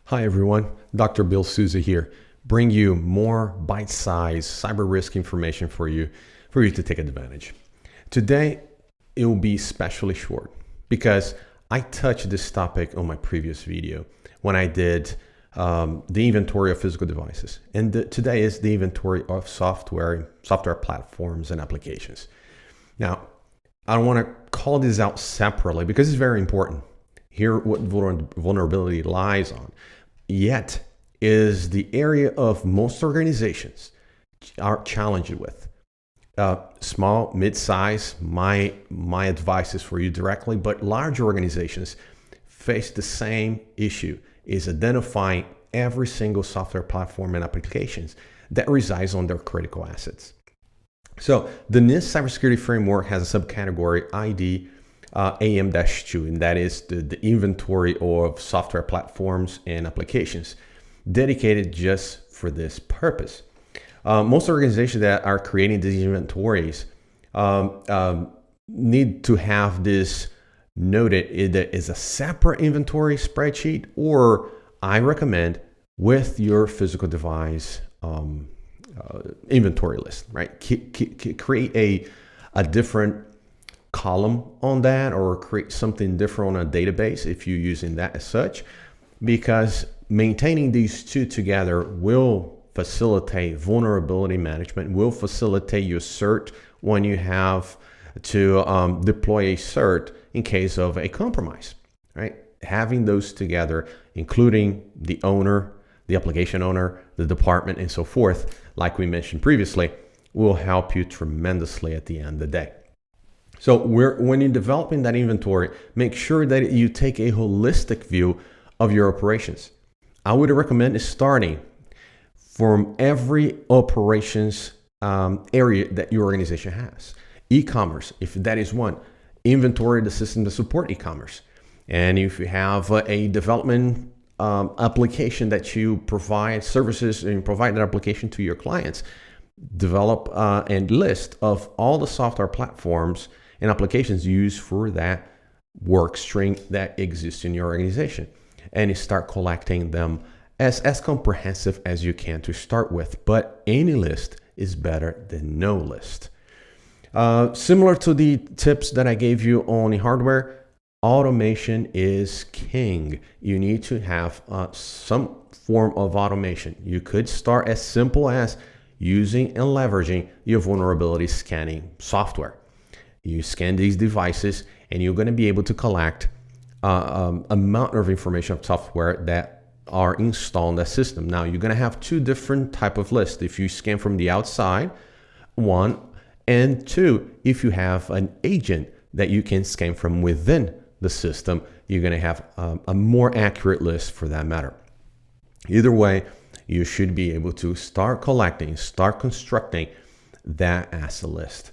Hi everyone, Dr. Bill Souza here, bring you more bite-sized cyber risk information for you to take advantage. Today, it will be especially short because I touched this topic on my previous video when I did the inventory of physical devices. And today is the inventory of software platforms and applications. Now, I want to call this out separately because it's very important. Here, what vulnerability lies on. Yet is the area of most organizations are challenged with. Small, mid-size, my advice is for you directly, but large organizations face the same issue, is identifying every single software platform and applications that resides on their critical assets. So the NIST Cybersecurity framework has a subcategory ID AM-2, and that is the inventory of software platforms and applications dedicated just for this purpose. Most organizations that are creating these inventories need to have this noted either as a separate inventory spreadsheet, or I recommend with your physical device inventory list, right? Create a different column on that, or create something different on a database if you're using that as such, because maintaining these two together will facilitate vulnerability management, will facilitate your CERT when you have to deploy a CERT in case of a compromise, right? Having those together, including the owner, the application owner, the department, and so forth, like we mentioned previously, will help you tremendously at the end of the day. So when you're developing that inventory, make sure that you take a holistic view of your operations. I would recommend starting from every operations area that your organization has. E-commerce, if that is one, inventory the system to support e-commerce. And if you have a development application that you provide services and provide that application to your clients, develop and list of all the software platforms and applications used for that work stream that exists in your organization, and you start collecting them as comprehensive as you can to start with. But any list is better than no list. Similar to the tips that I gave you on the hardware, automation is king. You need to have some form of automation. You could start as simple as using and leveraging your vulnerability scanning software. You scan these devices and you're going to be able to collect amount of information of software that are installed in the system. Now you're going to have two different type of lists. If you scan from the outside, one, and two, if you have an agent that you can scan from within the system, you're going to have a more accurate list for that matter. Either way, you should be able to start collecting, start constructing that asset list.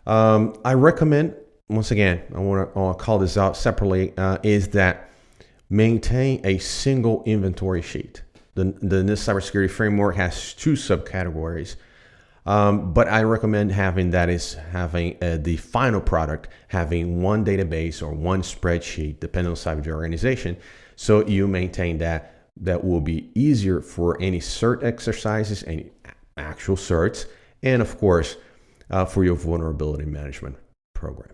I recommend, once again, I want to call this out separately, is that maintain a single inventory sheet. The NIST Cybersecurity framework has two subcategories, but I recommend having the final product having one database or one spreadsheet, depending on the size of your organization. So you maintain that will be easier for any CERT exercises, any actual CERTs, and of course, for your vulnerability management program.